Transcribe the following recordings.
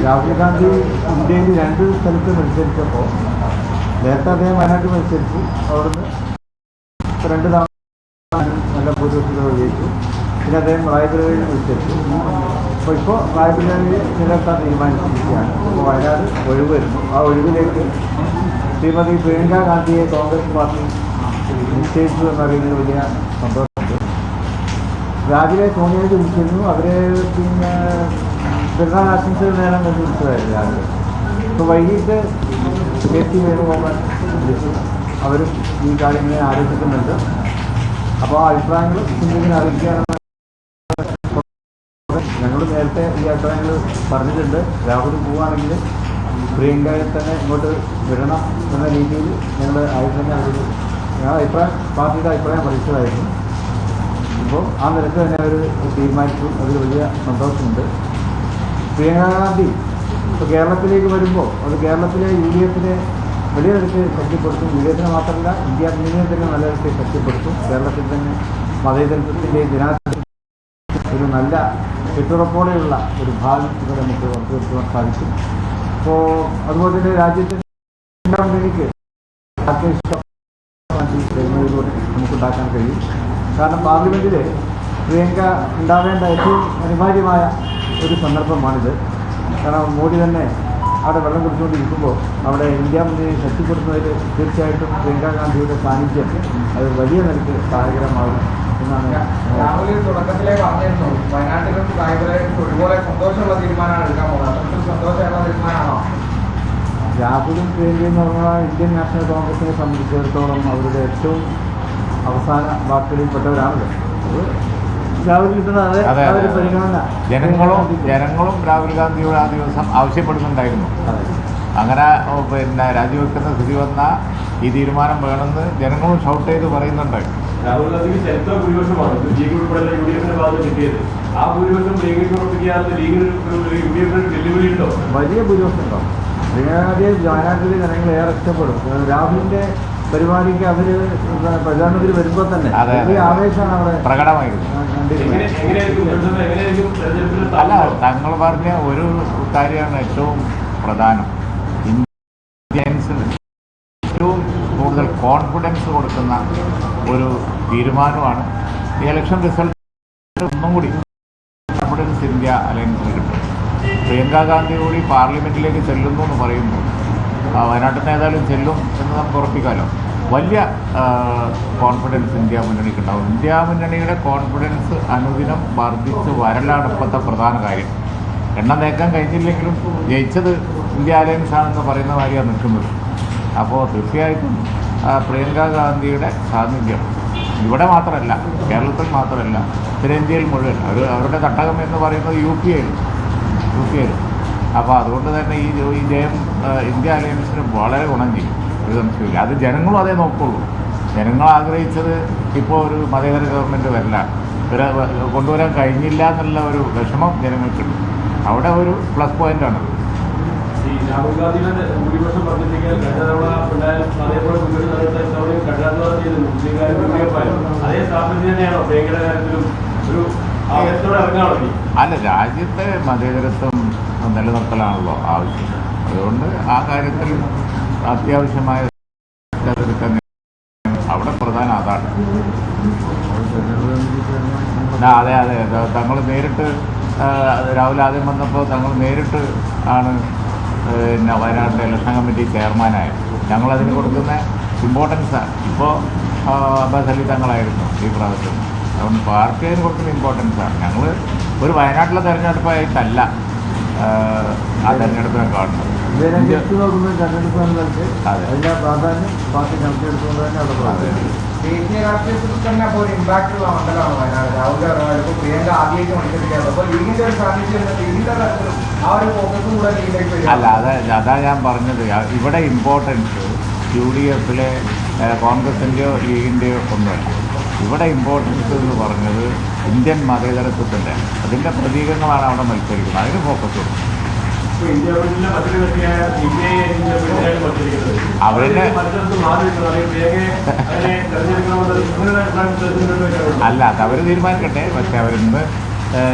രാഹുൽ ഗാന്ധി ഇന്ത്യയിൽ 2 സ്ഥലത്ത് മത്സരിച്ചപ്പോൾ നേരത്തെ അദ്ദേഹം വയനാട്ടിൽ മത്സരിച്ചു. അവിടുന്ന് 2 തവണ നല്ല ഭൂരിപക്ഷത്തോടെ വിജയിച്ചു. പിന്നെ അദ്ദേഹം റായ്ബറേലിയിൽ മത്സരിച്ചു. ഇപ്പോൾ റായ്ബറേലിയിൽ നിലനിർത്താൻ തീരുമാനിച്ചിരിക്കുകയാണ്. ഇപ്പോൾ വയനാട് ഒഴിവ് വരുന്നു. ആ ഒഴിവിലേക്ക് ശ്രീമതി പ്രിയങ്ക ഗാന്ധിയെ കോൺഗ്രസ് പാർട്ടി നിശ്ചയിച്ചു എന്നറിയുന്നതിൽ വലിയ സന്തോഷമുണ്ട്. രാവിലെ സോണിയയെ വിളിച്ചിരുന്നു. അവരെ പിന്നെ പെരുന്നാൾ ആശംസകൾ നേടാൻ വേണ്ടി വിളിച്ചതായിരുന്നു രാവിലെ. ഇപ്പോൾ വൈകിട്ട് KC വേണുഗോപാൽ വിളിച്ചു. അവരും ഈ കാര്യങ്ങളെ ആലോചിക്കുന്നുണ്ട്. അപ്പോൾ അഭിപ്രായങ്ങൾ ചിന്തിക്കുന്ന അറിയിക്കാനാണ്. ഞങ്ങൾ നേരത്തെ ഈ അഭിപ്രായങ്ങൾ പറഞ്ഞിട്ടുണ്ട്. രാഹുൽ പോവുകയാണെങ്കിൽ പ്രിയങ്കയെ തന്നെ ഇങ്ങോട്ട് വിടണം എന്ന രീതിയിൽ ഞങ്ങൾ ആദ്യം തന്നെ അഭിപ്രായം പാർട്ടിയുടെ അഭിപ്രായം അറിയിച്ചതായിരുന്നു. ഇപ്പോൾ ആ നിലക്ക് തന്നെ അവർ തീരുമാനിച്ചു. അതിൽ വലിയ സന്തോഷമുണ്ട്. പ്രിയങ്ക ഗാന്ധി ഇപ്പോൾ കേരളത്തിലേക്ക് വരുമ്പോൾ അത് കേരളത്തിലെ UDF-നെ വലിയ നിലയ്ക്ക് ശക്തിപ്പെടുത്തും. UDF-നെ മാത്രമല്ല, ഇന്ത്യ മുന്നണിയെ തന്നെ നല്ല നിലയ്ക്ക് ശക്തിപ്പെടുത്തും. കേരളത്തിൽ തന്നെ മതേതരത്വത്തിൻ്റെയും ജനാധിപത്യ ഒരു നല്ല കെട്ടുറപ്പോടെയുള്ള ഒരു ഭാവി ഇവിടെ നമുക്ക് ഉറപ്പുവരുത്തുവാൻ സാധിക്കും. അപ്പോൾ അതുപോലെ തന്നെ രാജ്യത്തിൻ്റെ മുന്നണിക്ക് വരുന്നതിലൂടെ നമുക്കുണ്ടാക്കാൻ കഴിയും. കാരണം പാർലമെൻറ്റിൽ പ്രിയങ്ക ഉണ്ടാവേണ്ട ഏറ്റവും അനിവാര്യമായ ഒരു സന്ദർഭമാണിത്. കാരണം മോഡി തന്നെ അവിടെ വെള്ളം കുടിച്ചുകൊണ്ടിരിക്കുമ്പോൾ അവിടെ ഇന്ത്യ മുന്നണി ശക്തിപ്പെടുത്തുന്നതിൽ തീർച്ചയായിട്ടും പ്രിയങ്ക ഗാന്ധിയുടെ സാന്നിധ്യം അത് വലിയ നിലയ്ക്ക് സഹായകരമാകും എന്നാണ്. രാഹുൽ തുടക്കത്തിലേ പറഞ്ഞിരുന്നു വയനാട്ടിലും റായ്ബറേലിലും ഒരുപോലെ സന്തോഷമുള്ള തീരുമാനമാണ് എടുക്കാൻ പോകുന്നത്. അത്രയ്ക്കും സന്തോഷമുള്ള തീരുമാനമാണോ? രാഹുലും പ്രിയങ്കയും എന്ന് പറഞ്ഞാൽ ഇന്ത്യൻ നാഷണൽ കോൺഗ്രസിനെ സംബന്ധിച്ചിടത്തോളം അവരുടെ ഏറ്റവും അവസാന വാക്കുകളിൽപ്പെട്ടവരാണല്ലോ. അത് രാഹുൽ കിട്ടുന്നത് അതൊരു പരിഗണന. ജനങ്ങളും രാഹുൽ ഗാന്ധിയോട് ആ ദിവസം ആവശ്യപ്പെടുന്നുണ്ടായിരുന്നു. അങ്ങനെ പിന്നെ രാജിവെക്കുന്ന സ്ഥിതി വന്ന ഈ തീരുമാനം വേണമെന്ന് ജനങ്ങളും ഷൗട്ട് ചെയ്ത് പറയുന്നുണ്ട്. രാഹുൽ ഗാന്ധിക്ക് ചരിത്ര ഭൂരിപക്ഷമാണ് ലീഗ് ഉൾപ്പെടെ UDF-ന്റെ ഭാഗത്ത് കിട്ടിയത്. ആ ഭൂരിപക്ഷം പ്രിയങ്കയ്ക്ക് ഉറപ്പിക്കാതെ ലീഗിന് UDF-ന് വെല്ലുവിളിയുണ്ടോ? വലിയ ഭൂരിപക്ഷം ഉണ്ടാവും. പ്രിയങ്ക വയനാട്ടിൽ ജനങ്ങൾ ഏറെ ഇഷ്ടപ്പെടും. രാഹുലിന്റെ പരിപാടിക്ക് അവർ പ്രധാനമന്ത്രി വരുമ്പോൾ തന്നെ വലിയ ആവേശമാണ് അവിടെ പ്രകടമായിരുന്നു. അല്ല, തങ്ങൾ പറഞ്ഞ ഒരു കാര്യമാണ് ഏറ്റവും പ്രധാനം. ഇന്ത്യൻസിന് ഏറ്റവും കൂടുതൽ കോൺഫിഡൻസ് കൊടുക്കുന്ന ഒരു തീരുമാനമാണ് ഈ ഇലക്ഷൻ റിസൾട്ട്. ഒന്നും കൂടി കോൺഫിഡൻസ് ഇന്ത്യ അലയൻസിന് കിട്ടും. പ്രിയങ്ക ഗാന്ധി കൂടി പാർലമെൻറ്റിലേക്ക് ചെല്ലുന്നു എന്ന് പറയുമ്പോൾ വയനാട്ടിൽ നിന്ന് ഏതായാലും ചെല്ലും എന്ന് നമുക്ക് ഉറപ്പിക്കാമല്ലോ. വലിയ കോൺഫിഡൻസ് ഇന്ത്യ മുന്നണിക്ക് ഉണ്ടാവും. ഇന്ത്യ മുന്നണിയുടെ കോൺഫിഡൻസ് അനുദിനം വർദ്ധിച്ച് വരലാണ് ഇപ്പോഴത്തെ പ്രധാന കാര്യം. എണ്ണം നേക്കാൻ കഴിഞ്ഞില്ലെങ്കിലും ജയിച്ചത് ഇന്ത്യ അലയൻസ് ആണെന്ന് പറയുന്ന കാര്യമാണ് നിൽക്കുന്നത്. അപ്പോൾ തീർച്ചയായിട്ടും പ്രിയങ്ക ഗാന്ധിയുടെ സാന്നിധ്യം ഇവിടെ മാത്രമല്ല, കേരളത്തിൽ മാത്രമല്ല, ഉത്തരേന്ത്യയിൽ മുഴുവൻ അവരുടെ തട്ടകം എന്ന് പറയുന്നത് UP ആയിരുന്നു. അപ്പോൾ അതുകൊണ്ട് തന്നെ ഈ ജയം ഇന്ത്യ അലയൻസിന് വളരെ ഗുണം ചെയ്യും, ഒരു സംശയമില്ല. അത് ജനങ്ങളും അതേ നോക്കുള്ളൂ. ജനങ്ങൾ ആഗ്രഹിച്ചത് ഇപ്പോൾ ഒരു മതേതര ഗവൺമെൻറ് കൊണ്ടുവരാൻ കഴിഞ്ഞില്ല എന്നുള്ള ഒരു വിഷമം ജനങ്ങൾക്കുണ്ട്. അവിടെ ഒരു പ്ലസ് പോയിൻ്റാണ്. ഈ രാഹുൽ ഗാന്ധിയുടെ ഭൂരിപക്ഷം വർദ്ധിപ്പിക്കാൻ കഴിഞ്ഞ തവണ ഉണ്ടായാലും അതേപോലെ അതേ സാഹചര്യം തന്നെയാണോ പ്രിയങ്കയുടെ കാര്യത്തിലും ഒരു ആവേശത്തോടെ ഇറങ്ങാണോ? അല്ല, രാജ്യത്തെ മതേതരത്വം നിലനിർത്തലാണല്ലോ ആവശ്യം. അതുകൊണ്ട് ആ കാര്യത്തിൽ അത്യാവശ്യമായ അവിടെ പ്രധാനം അതാണ്. അതെ, തങ്ങൾ നേരിട്ട് രാവിലെ ആദ്യം വന്നപ്പോൾ തങ്ങൾ നേരിട്ട് ആണ് പിന്നെ വയനാട്ടിലെ ഇലക്ഷൻ കമ്മിറ്റി ചെയർമാനായത്. ഞങ്ങളതിന് കൊടുക്കുന്ന ഇമ്പോർട്ടൻസാണ്. ഇപ്പോൾ അബ്ബാസ് അലി തങ്ങളായിരുന്നു ഈ പ്രാവശ്യം. അതുകൊണ്ട് പാർട്ടി അതിന് കൊടുക്കുന്ന ഇമ്പോർട്ടൻസാണ്. ഞങ്ങൾ ഒരു വയനാട്ടിലെ തെരഞ്ഞെടുപ്പായിട്ടല്ല ആ തെരഞ്ഞെടുപ്പിനെ കാണുന്നത്. ദേശീയ രാഷ്ട്രീയത്തിൽ തന്നെ അപ്പോൾ ഒരു ഇമ്പാക്ട് ഉള്ള മണ്ഡലമാണ് വയനാട്. രാഹുൽ പ്രിയങ്ക ആദ്യമായിട്ട് മത്സരിക്കാറ്. അപ്പോൾ ലീഗിന്റെ ഒരു സാന്നിധ്യം ലീഗിന്റെ തരത്തിലും ആ ഒരു ഫോക്കസും കൂടെ ലീഗിലേക്ക് വരും. അല്ല, അതാ ഞാൻ പറഞ്ഞത്. ഇവിടെ ഇമ്പോർട്ടൻസ് UDF-ലെ കോൺഗ്രസിൻ്റെയോ ലീഗിൻ്റെയോ ഒന്നുമല്ല. ഇവിടെ ഇമ്പോർട്ടൻസ് എന്ന് പറഞ്ഞത് ഇന്ത്യൻ മതേതരത്വത്തിൻ്റെ അതിൻ്റെ പ്രതീകങ്ങളാണ് അവിടെ മത്സരിക്കുന്നത്. അതിന് ഫോക്കസ് കൊടുക്കും. അവരുടെ അല്ല, അത് അവർ തീരുമാനിക്കട്ടെ. പക്ഷെ അവരിന്ന്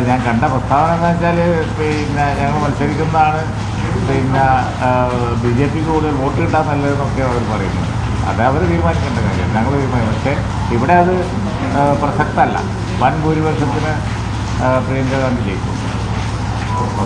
ഞാൻ കണ്ട പ്രസ്താവന എന്ന് വെച്ചാൽ പിന്നെ ഞങ്ങൾ മത്സരിക്കുന്നതാണ് പിന്നെ BJP കൂടുതൽ വോട്ട് കിട്ടാൻ നല്ലതെന്നൊക്കെ അവർ പറയുന്നു. അത് അവർ തീരുമാനിക്കേണ്ട കാര്യം, ഞങ്ങൾ തീരുമാനിക്കും. പക്ഷേ ഇവിടെ അത് പ്രസക്തമല്ല. വൻ ഭൂരിപക്ഷത്തിന് പ്രിയങ്ക ഗാന്ധി ജയിക്കും.